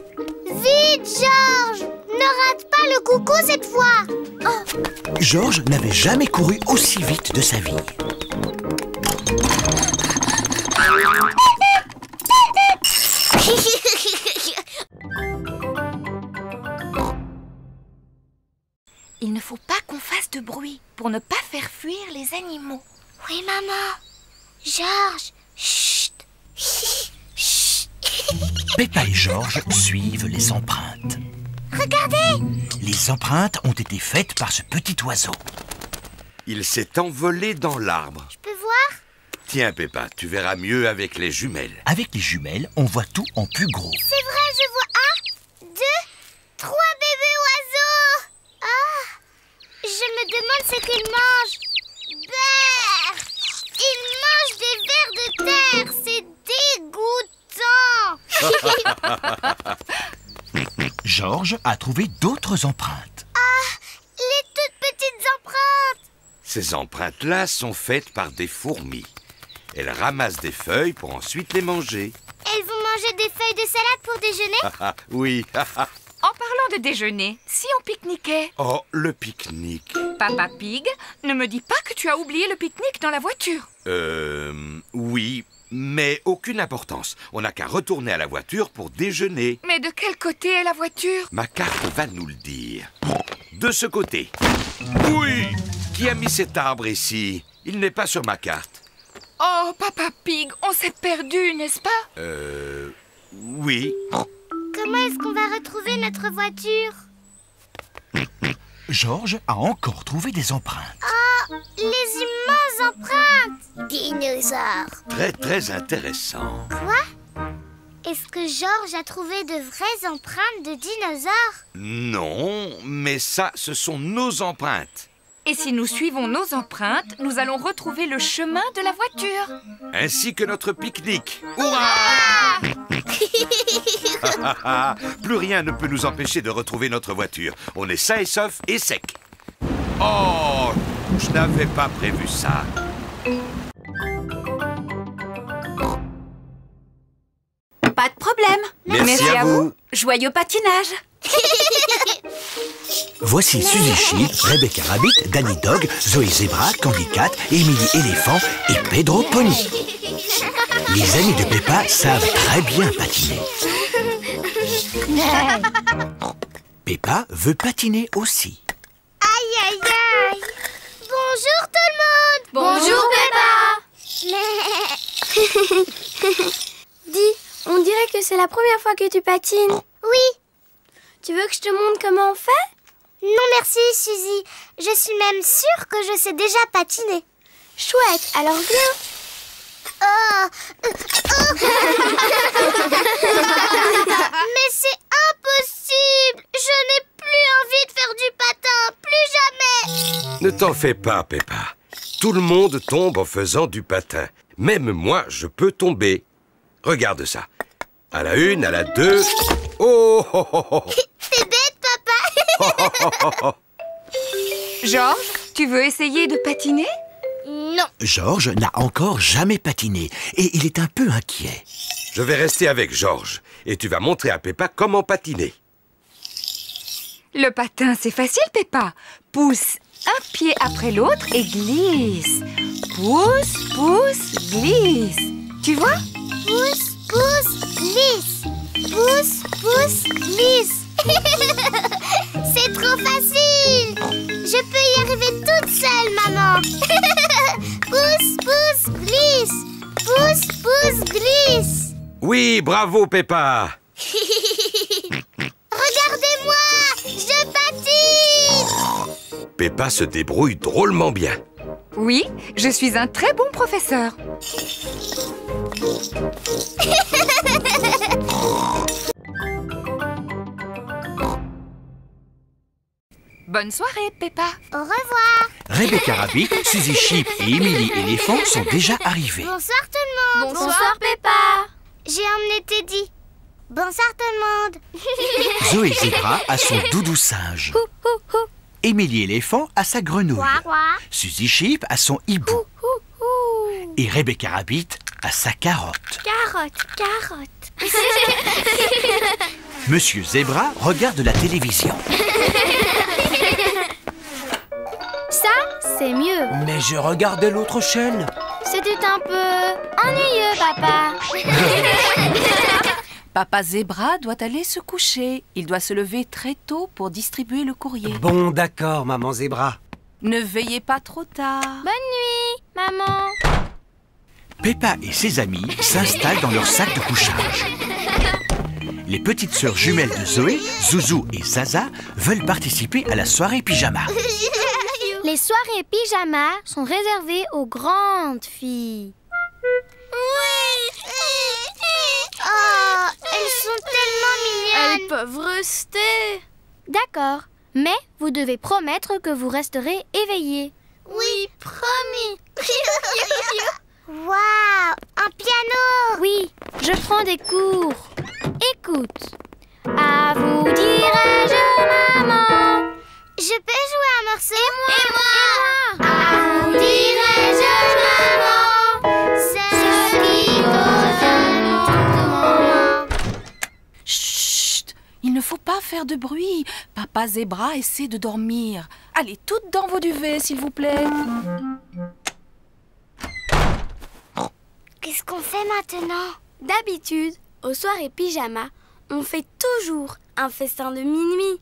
Vite, Georges. Ne rate pas le coucou cette fois. Oh. Georges n'avait jamais couru aussi vite de sa vie. Il ne faut pas qu'on fasse de bruit pour ne pas faire fuir les animaux. Oui, maman. Georges, chut. Chut. Peppa et Georges suivent les empreintes. Regardez. Les empreintes ont été faites par ce petit oiseau. Il s'est envolé dans l'arbre. Je peux voir? Tiens, Peppa, tu verras mieux avec les jumelles. Avec les jumelles, on voit tout en plus gros. C'est vrai, je vois 1, 2, 3 bébés oiseaux. Ah, je me demande ce qu'ils mangent. Brrr, ils mangent des vers de terre. C'est dégoûtant. Georges a trouvé d'autres empreintes. Ah, les toutes petites empreintes. Ces empreintes-là sont faites par des fourmis. Elles ramassent des feuilles pour ensuite les manger. Elles vont manger des feuilles de salade pour déjeuner? Oui. En parlant de déjeuner, si on pique-niquait? Oh, le pique-nique. Papa Pig, ne me dis pas que tu as oublié le pique-nique dans la voiture. Oui, mais aucune importance. On n'a qu'à retourner à la voiture pour déjeuner. Mais de quel côté est la voiture? Ma carte va nous le dire. De ce côté. Oui! Qui a mis cet arbre ici? Il n'est pas sur ma carte. Oh, Papa Pig, on s'est perdu, n'est-ce pas? Oui. Comment est-ce qu'on va retrouver notre voiture? Georges a encore trouvé des empreintes. Oh, les immenses empreintes! Dinosaures. Très, très intéressant. Quoi? Est-ce que Georges a trouvé de vraies empreintes de dinosaures? Non, mais ça, ce sont nos empreintes. Et si nous suivons nos empreintes, nous allons retrouver le chemin de la voiture. Ainsi que notre pique-nique. Hurrah! Plus rien ne peut nous empêcher de retrouver notre voiture. On est sain et sauf et sec. Oh, je n'avais pas prévu ça. Pas de problème. Merci à vous. Joyeux patinage. Voici Suzy Sheep, Rebecca Rabbit, Danny Dog, Zoé Zebra, Candy Cat, Emily Éléphant et Pedro Pony. Les amis de Peppa savent très bien patiner. Peppa veut patiner aussi. Aïe, aïe, aïe. Bonjour tout le monde. Bonjour, Peppa. Dis, on dirait que c'est la première fois que tu patines. Oui. Tu veux que je te montre comment on fait? Non merci, Suzy. Je suis même sûre que je sais déjà patiner. Chouette, alors viens. Mais c'est impossible. Je n'ai plus envie de faire du patin. Plus jamais. Ne t'en fais pas, Peppa. Tout le monde tombe en faisant du patin. Même moi, je peux tomber. Regarde ça. À la 1, à la 2... Oh, oh, oh, oh. T'es bête, papa. Georges, tu veux essayer de patiner? Non. Georges n'a encore jamais patiné et il est un peu inquiet. Je vais rester avec Georges et tu vas montrer à Peppa comment patiner. Le patin, c'est facile, Peppa. Pousse un pied après l'autre et glisse. Pousse, pousse, glisse. Tu vois? Pousse, pousse, glisse. Pousse, pousse, glisse. C'est trop facile. Je peux y arriver toute seule, maman. Pousse, pousse, glisse. Pousse, pousse, glisse. Oui, bravo, Peppa. Regardez-moi, je patine. Peppa se débrouille drôlement bien. Oui, je suis un très bon professeur. Bonne soirée, Peppa. Au revoir. Rebecca Rabbit, Suzy Sheep et Emily Éléphant sont déjà arrivés. Bonsoir tout le monde. Bonsoir, Peppa. J'ai emmené Teddy. Bonsoir tout le monde. Zoé Zebra a son doudou singe. Emily Éléphant a sa grenouille. Suzy Sheep a son hibou. Et Rebecca Rabbit a sa carotte. Carotte. Monsieur Zebra regarde la télévision. Ça, c'est mieux. Mais je regardais l'autre chaîne. C'était un peu ennuyeux, papa. Papa Zebra doit aller se coucher. Il doit se lever très tôt pour distribuer le courrier. Bon, d'accord, maman Zebra. Ne veillez pas trop tard. Bonne nuit, maman. Peppa et ses amis s'installent dans leur sac de couchage. Les petites sœurs jumelles de Zoé, Zouzou et Zaza, veulent participer à la soirée pyjama. Les soirées pyjama sont réservées aux grandes filles. Oui. Oh, elles sont tellement mignonnes. Elles peuvent rester. D'accord, mais vous devez promettre que vous resterez éveillés. Oui, promis. Waouh, un piano. Oui, je prends des cours. Écoute. À vous dirai-je, maman. Je peux jouer un morceau? Et moi. À vous dirai-je, maman, ce qui cause un moment. Chut! Il ne faut pas faire de bruit. Papa Zébra essaie de dormir. Allez, toutes dans vos duvets, s'il vous plaît. Qu'est-ce qu'on fait maintenant? D'habitude, aux soirées pyjama, on fait toujours un festin de minuit.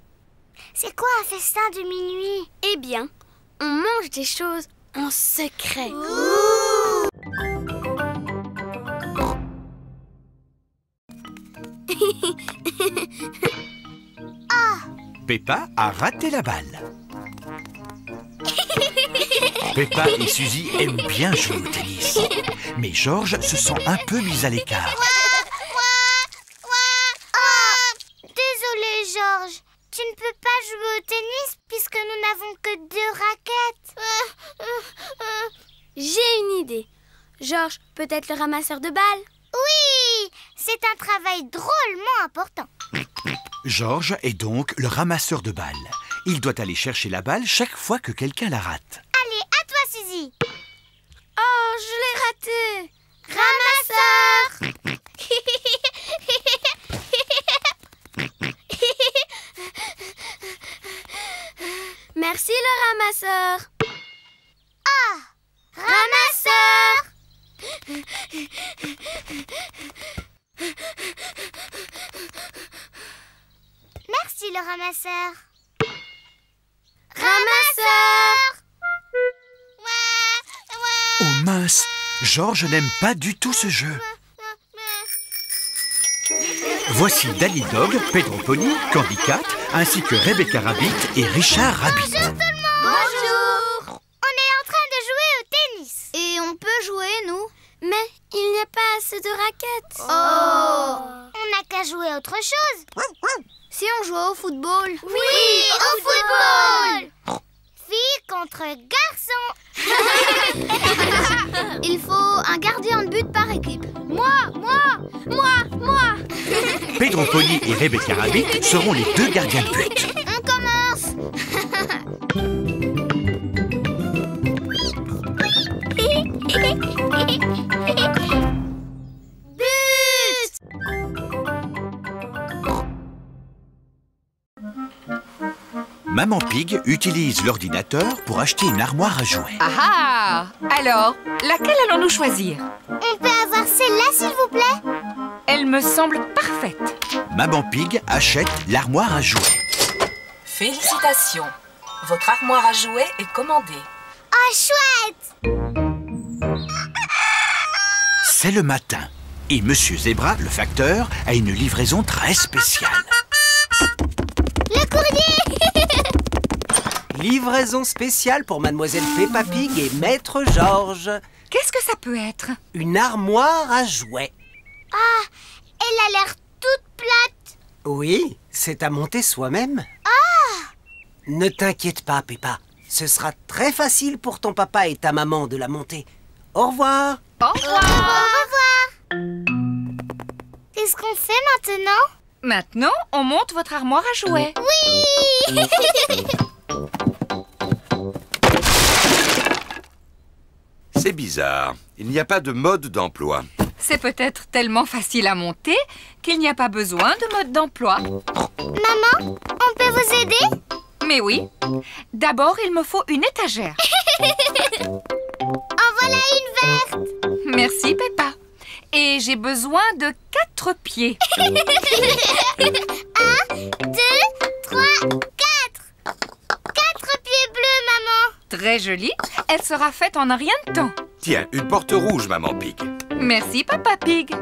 C'est quoi un festin de minuit? Eh bien, on mange des choses en secret. Peppa a raté la balle. Peppa et Suzy aiment bien jouer au tennis. Mais Georges se sent un peu mis à l'écart. Désolé, Georges. Tu ne peux pas jouer au tennis puisque nous n'avons que 2 raquettes. J'ai une idée. Georges peut être le ramasseur de balles. Oui, c'est un travail drôlement important. Georges est donc le ramasseur de balles. Il doit aller chercher la balle chaque fois que quelqu'un la rate. Allez, à toi, Suzy. Oh, je l'ai raté. Ramasseur. Merci le ramasseur. Ah, ramasseur. Merci le ramasseur. Ramasseur. Oh mince, Georges n'aime pas du tout ce jeu. Voici Danny Dog, Pedro Pony, Candy Cat, ainsi que Rebecca Rabbit et Richard Rabbit. Bonjour tout le monde. Bonjour. On est en train de jouer au tennis. Et on peut jouer, nous? Mais il n'y a pas assez de raquettes. Oh. On n'a qu'à jouer à autre chose. Si on jouait au football? Oui, au football. Filles contre garçons. Il faut un gardien de but par équipe. Moi. Pedro Pony et Rebecca Rabbit seront les 2 gardiens de but. On commence. But. Maman Pig utilise l'ordinateur pour acheter une armoire à jouets. Ah ah! Alors, laquelle allons-nous choisir? On peut avoir celle-là, s'il vous plaît? Elle me semble parfaite. Maman Pig achète l'armoire à jouets. Félicitations. Votre armoire à jouets est commandée. Oh, chouette. C'est le matin et Monsieur Zébra, le facteur, a une livraison très spéciale. Le courrier. Livraison spéciale pour Mademoiselle Peppa Pig et Maître Georges. Qu'est-ce que ça peut être? Une armoire à jouets. Ah, elle a l'air toute plate. Oui, c'est à monter soi-même. Ah! Ne t'inquiète pas, Peppa. Ce sera très facile pour ton papa et ta maman de la monter. Au revoir. Au revoir. Au revoir. Qu'est-ce qu'on fait maintenant? Maintenant, on monte votre armoire à jouets. Oui. C'est bizarre. Il n'y a pas de mode d'emploi. C'est peut-être tellement facile à monter qu'il n'y a pas besoin de mode d'emploi. Maman, on peut vous aider? Mais oui. D'abord, il me faut une étagère. En voilà une verte. Merci, Peppa. Et j'ai besoin de 4 pieds. 1, 2, 3, 4. 4 pieds bleus, maman. Très jolie. Elle sera faite en un rien de temps. Tiens, une porte rouge, Maman Pig. Merci, Papa Pig.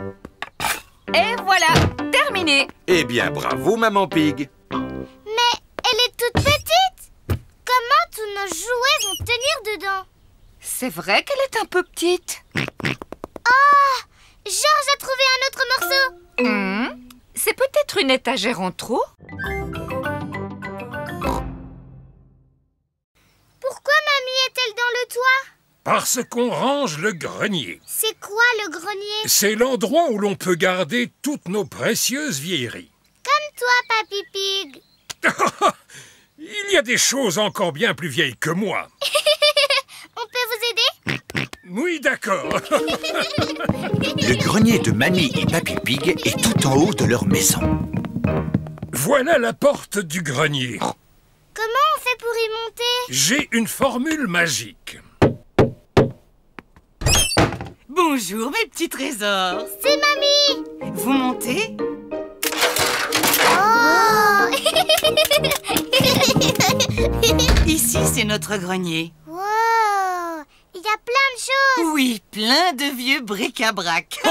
Et voilà, terminé. Eh bien, bravo, Maman Pig. Mais elle est toute petite. Comment tout nos jouets vont tenir dedans. C'est vrai qu'elle est un peu petite. Oh! Georges a trouvé un autre morceau. C'est peut-être une étagère en trop. Pourquoi mamie est-elle dans le toit? Parce qu'on range le grenier. C'est quoi le grenier? C'est l'endroit où l'on peut garder toutes nos précieuses vieilleries. Comme toi, Papy Pig. Il y a des choses encore bien plus vieilles que moi. On peut vous aider? Oui, d'accord. Le grenier de Mamie et Papy Pig est tout en haut de leur maison. Voilà la porte du grenier. Comment on fait pour y monter? J'ai une formule magique. Bonjour mes petits trésors. C'est mamie. Vous montez? Oh! Ici c'est notre grenier. Wow! Il y a plein de choses. Oui, plein de vieux bric-à-brac.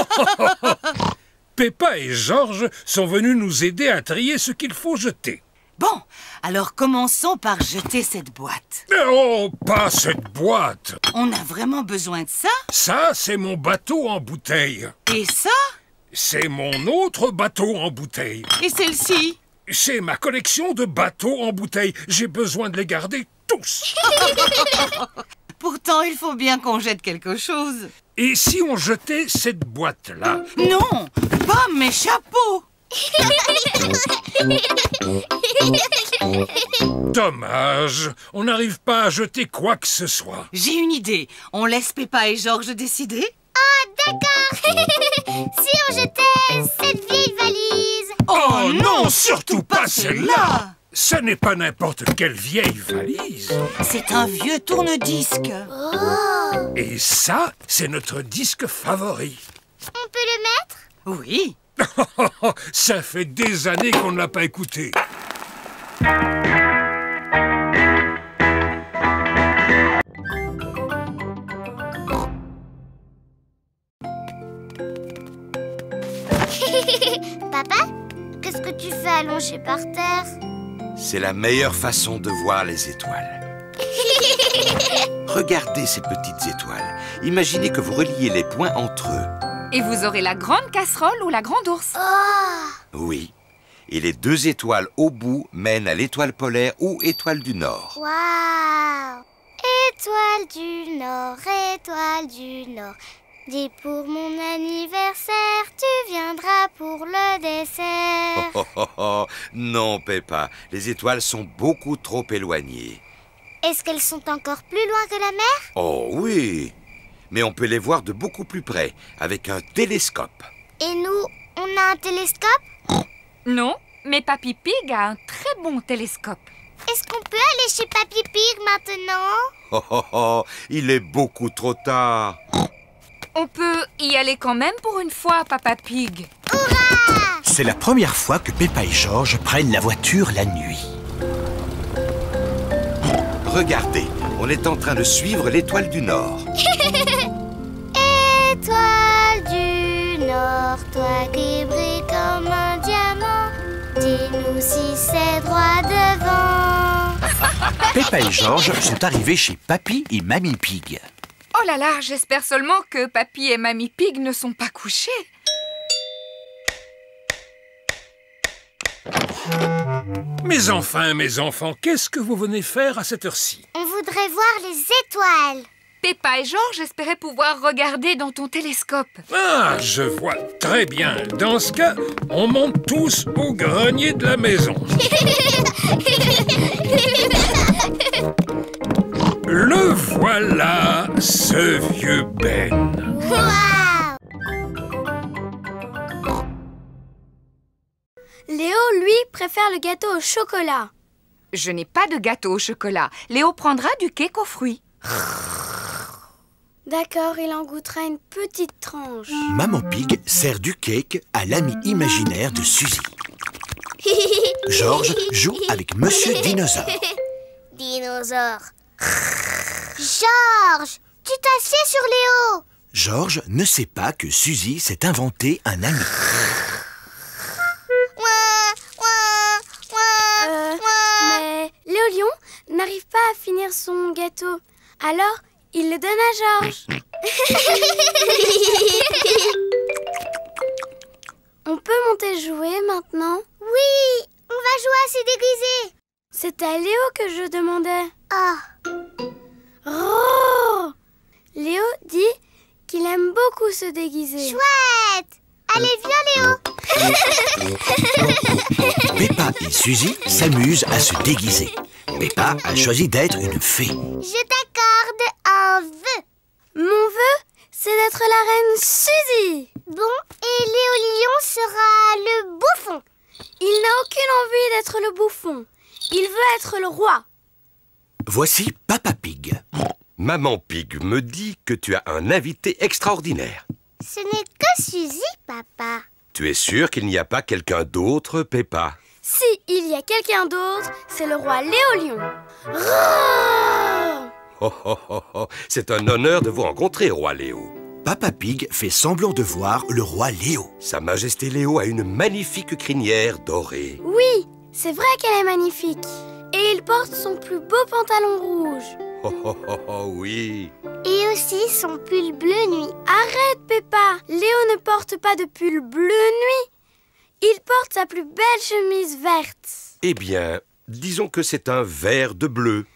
Peppa et Georges sont venus nous aider à trier ce qu'il faut jeter. Bon, alors commençons par jeter cette boîte. Oh, pas cette boîte. On a vraiment besoin de ça? Ça, c'est mon bateau en bouteille. Et ça? C'est mon autre bateau en bouteille. Et celle-ci? C'est ma collection de bateaux en bouteille. J'ai besoin de les garder tous. Pourtant, il faut bien qu'on jette quelque chose. Et si on jetait cette boîte-là? Non, pas mes chapeaux. Dommage, on n'arrive pas à jeter quoi que ce soit. J'ai une idée. On laisse Peppa et Georges décider? Ah, d'accord. Si on jetait cette vieille valise. Oh non, surtout pas celle-là. Ce n'est pas n'importe quelle vieille valise. C'est un vieux tourne-disque. Oh. Et ça, c'est notre disque favori. On peut le mettre? Oui. Ça fait des années qu'on ne l'a pas écouté. Papa, qu'est-ce que tu fais allongé par terre? C'est la meilleure façon de voir les étoiles. Regardez ces petites étoiles. Imaginez que vous reliez les points entre eux. Et vous aurez la grande casserole ou la grande ours. Oh! Oui. Et les deux étoiles au bout mènent à l'étoile polaire ou étoile du Nord. Waouh! Étoile du Nord, étoile du Nord. Dis pour mon anniversaire, tu viendras pour le dessert. Oh, oh, oh. Non, Peppa, les étoiles sont beaucoup trop éloignées. Est-ce qu'elles sont encore plus loin que la mer? Oh oui, mais on peut les voir de beaucoup plus près, avec un télescope. Et nous, on a un télescope? Non, mais Papy Pig a un très bon télescope. Est-ce qu'on peut aller chez Papy Pig maintenant? Oh, oh, oh, il est beaucoup trop tard. On peut y aller quand même pour une fois, Papa Pig. Hurrah! C'est la première fois que Peppa et Georges prennent la voiture la nuit. Regardez, on est en train de suivre l'étoile du Nord. Étoile du Nord, toi qui brilles comme un diamant, dis-nous si c'est droit devant. Peppa et Georges sont arrivés chez Papy et Mamie Pig. Oh là là, j'espère seulement que Papy et Mamie Pig ne sont pas couchés. Mes enfants, qu'est-ce que vous venez faire à cette heure-ci? On voudrait voir les étoiles. Peppa et Georges espéraient pouvoir regarder dans ton télescope. Ah, je vois très bien. Dans ce cas, on monte tous au grenier de la maison. Le voilà, ce vieux Ben. Waouh! Léo, lui, préfère le gâteau au chocolat. Je n'ai pas de gâteau au chocolat. Léo prendra du cake aux fruits. D'accord, il en goûtera une petite tranche. Maman Pig sert du cake à l'ami imaginaire de Suzy. Georges joue avec Monsieur Dinosaure. Dinosaure. Georges, tu t'assieds sur Léo. Georges ne sait pas que Suzy s'est inventé un ami. Mais Léo Lion, n'arrive pas à finir son gâteau. Alors, il le donne à Georges. On peut monter jouer maintenant? Oui, on va jouer à se déguiser. C'est à Léo que je demandais. Oh. Léo dit qu'il aime beaucoup se déguiser. Chouette! Allez, viens Léo. Peppa et Suzy s'amusent à se déguiser. Peppa a choisi d'être une fée. Je t'accorde un vœu. Mon vœu, c'est d'être la reine Suzy. Bon, et Léo Lion sera le bouffon. Il n'a aucune envie d'être le bouffon. Il veut être le roi. Voici Papa Pig. Maman Pig me dit que tu as un invité extraordinaire. Ce n'est que Suzy, papa. Tu es sûr qu'il n'y a pas quelqu'un d'autre, Peppa? Si il y a quelqu'un d'autre, c'est le roi Léo Lion. Oh, oh, oh, oh. C'est un honneur de vous rencontrer, roi Léo. Papa Pig fait semblant de voir le roi Léo. Sa Majesté Léo a une magnifique crinière dorée. Oui, c'est vrai qu'elle est magnifique. Et il porte son plus beau pantalon rouge. Oh, oh, oh, oh, oui. Et aussi son pull bleu nuit. Arrête, Peppa. Léo ne porte pas de pull bleu nuit. Il porte sa plus belle chemise verte. Eh bien, disons que c'est un vert de bleu.